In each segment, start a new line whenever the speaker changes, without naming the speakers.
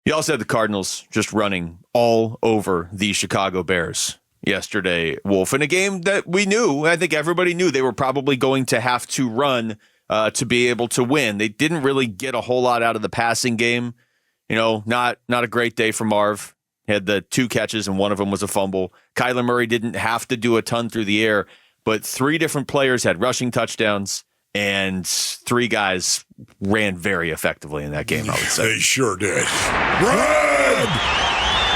You also had the Cardinals just running all over the Chicago Bears yesterday, Wolf, in a game that we knew, I think everybody knew they were probably going to have to run to be able to win. They didn't really get a whole lot out of the passing game. Not a great day for Marv. He had the 2 catches and one of them was a fumble. Kyler Murray didn't have to do a ton through the air, but 3 different players had rushing touchdowns. And 3 guys ran very effectively in that game, I would say.
They sure did. Red!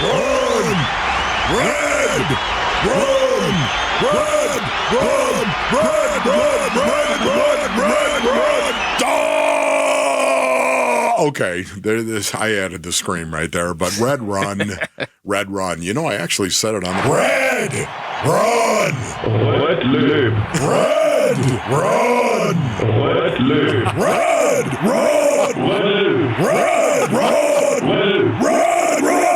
Run! Red! Run! Red! Run! Red! Run! Red! Run! Red! Run! Okay, I added the scream right there, but Red Run, Red Run. I actually said it on the Red Run!
Red Lib!
Red Run!
Red Lib!
Red Run! Red Run! Red Run!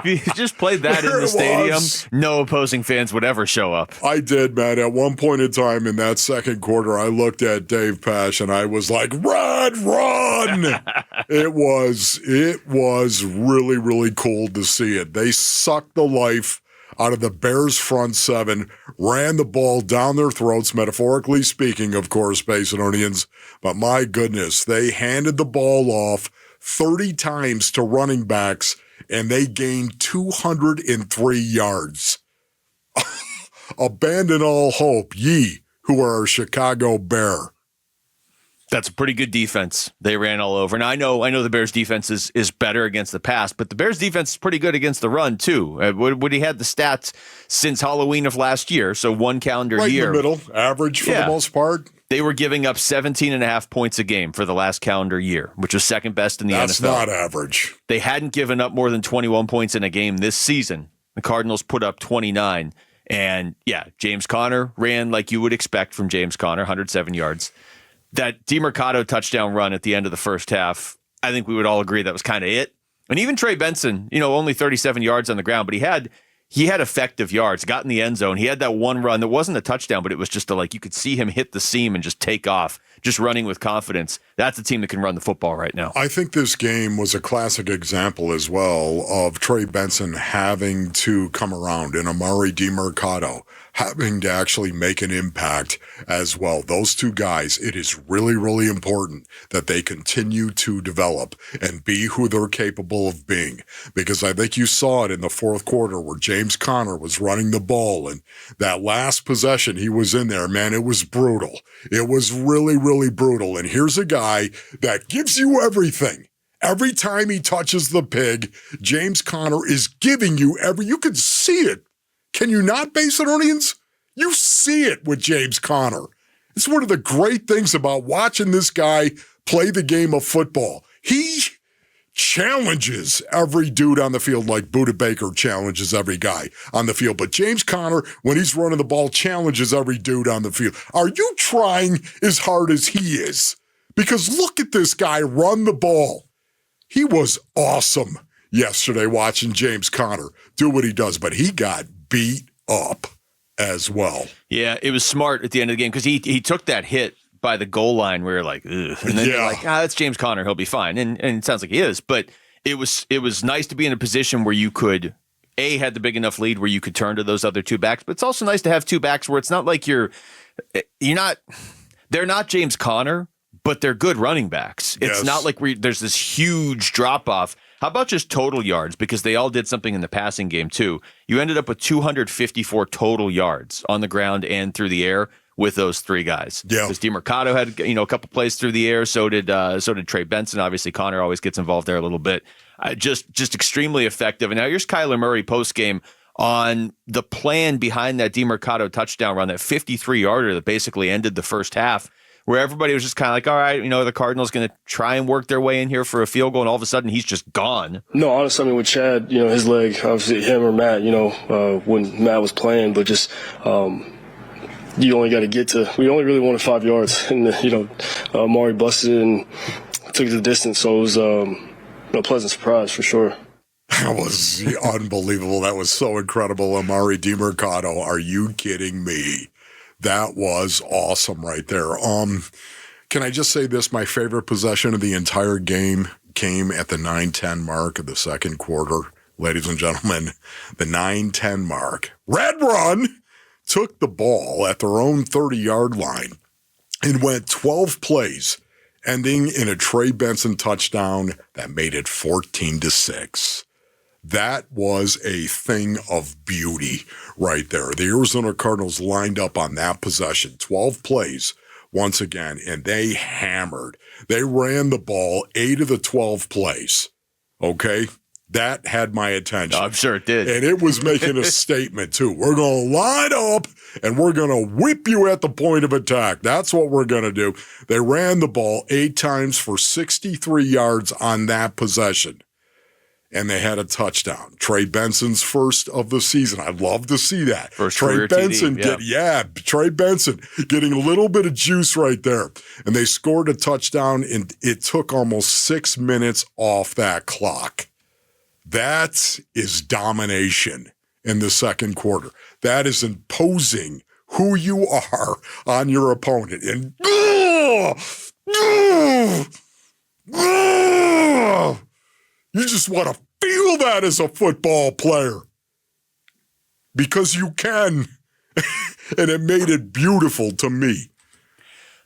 If you just played that in the stadium, no opposing fans would ever show up.
I did, man. At one point in time in that second quarter, I looked at Dave Pash and I was like, Red Run! It was really, really cool to see it. They sucked the life out of the Bears' front 7, ran the ball down their throats, metaphorically speaking, of course, Basinonians. But my goodness, they handed the ball off 30 times to running backs, and they gained 203 yards. Abandon all hope, ye who are a Chicago Bear.
That's a pretty good defense. They ran all over. Now, I know the Bears' defense is better against the pass, but the Bears' defense is pretty good against the run, too. Woody had the stats since Halloween of last year, so 1 calendar year.
Right in the middle, average for the most part.
They were giving up 17.5 points a game for the last calendar year, which was second best in the NFL.
That's not average.
They hadn't given up more than 21 points in a game this season. The Cardinals put up 29. And, James Conner ran like you would expect from James Conner, 107 yards. That DeMercado touchdown run at the end of the first half, I think we would all agree that was kind of it. And even Trey Benson, only 37 yards on the ground, but he had effective yards, got in the end zone. He had that one run that wasn't a touchdown, but it was just you could see him hit the seam and just take off, just running with confidence. That's a team that can run the football right now.
I think this game was a classic example as well of Trey Benson having to come around and Amari DeMercado having to actually make an impact as well. Those 2 guys, it is really, really important that they continue to develop and be who they're capable of being. Because I think you saw it in the fourth quarter where James Conner was running the ball, and that last possession he was in there, man, it was brutal. It was really, really brutal. And here's a guy that gives you everything. Every time he touches the pig, James Conner is giving you you can see it. Can you not, Basinonians? You see it with James Conner. It's one of the great things about watching this guy play the game of football. He challenges every dude on the field like Budda Baker challenges every guy on the field. But James Conner, when he's running the ball, challenges every dude on the field. Are you trying as hard as he is? Because look at this guy run the ball. He was awesome yesterday watching James Conner do what he does, but he got beat up as well.
Yeah, it was smart at the end of the game because he took that hit by the goal line where you're like, ugh. And then you're like, that's James Conner. He'll be fine. And it sounds like he is. But it was nice to be in a position where you could, had the big enough lead where you could turn to those other 2 backs. But it's also nice to have 2 backs where it's not like they're not James Conner, but they're good running backs. It's not like there's this huge drop-off. How about just total yards? Because they all did something in the passing game, too. You ended up with 254 total yards on the ground and through the air with those 3 guys.
Yeah.
Because DeMercado had a couple plays through the air. So did Trey Benson. Obviously, Conner always gets involved there a little bit. Just extremely effective. And now here's Kyler Murray post-game on the plan behind that DeMercado touchdown run, that 53-yarder that basically ended the first half, where everybody was just kind of like, all right, the Cardinals going to try and work their way in here for a field goal, and all of a sudden he's just gone.
No, honestly, with Chad, his leg, obviously him or Matt, when Matt was playing, but just you only got to get to – we only really wanted 5 yards, and, Amari busted it and took it to the distance, so it was a pleasant surprise for sure.
That was unbelievable. That was so incredible. Amari DeMercado, are you kidding me? That was awesome right there. Can I just say this? My favorite possession of the entire game, came at the 9:10 mark of the second quarter. Ladies and gentlemen, the 9:10 mark. Red Run took the ball at their own 30-yard line and went 12 plays, ending in a Trey Benson touchdown that made it 14-6. That was a thing of beauty right there. The Arizona Cardinals lined up on that possession, 12 plays once again, and they hammered. They ran the ball 8 of the 12 plays, okay? That had my attention.
I'm sure it did.
And it was making a statement, too. We're going to line up, and we're going to whip you at the point of attack. That's what we're going to do. They ran the ball 8 times for 63 yards on that possession, and they had a touchdown. Trey Benson's first of the season. I'd love to see that.
First
Trey Benson,
TD,
Trey Benson getting a little bit of juice right there. And they scored a touchdown, and it took almost 6 minutes off that clock. That is domination in the second quarter. That is imposing who you are on your opponent. And you just want to feel that as a football player because you can. And it made it beautiful to me.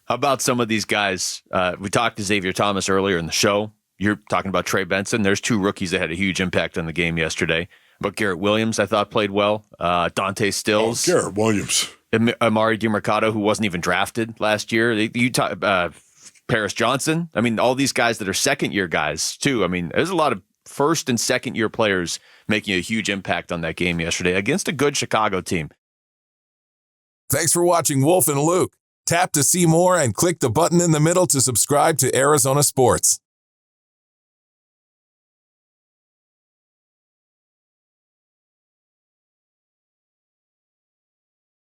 How about some of these guys? We talked to Xavier Thomas earlier in the show. You're talking about Trey Benson. There's 2 rookies that had a huge impact on the game yesterday. But Garrett Williams, I thought, played well. Dante Stills.
Garrett Williams.
Amari DiMercato, who wasn't even drafted last year. Paris Johnson. I mean, all these guys that are second-year guys, too. I mean, there's a lot of first- and second-year players making a huge impact on that game yesterday against a good Chicago team.
Thanks for watching Wolf and Luke. Tap to see more and click the button in the middle to subscribe to Arizona Sports.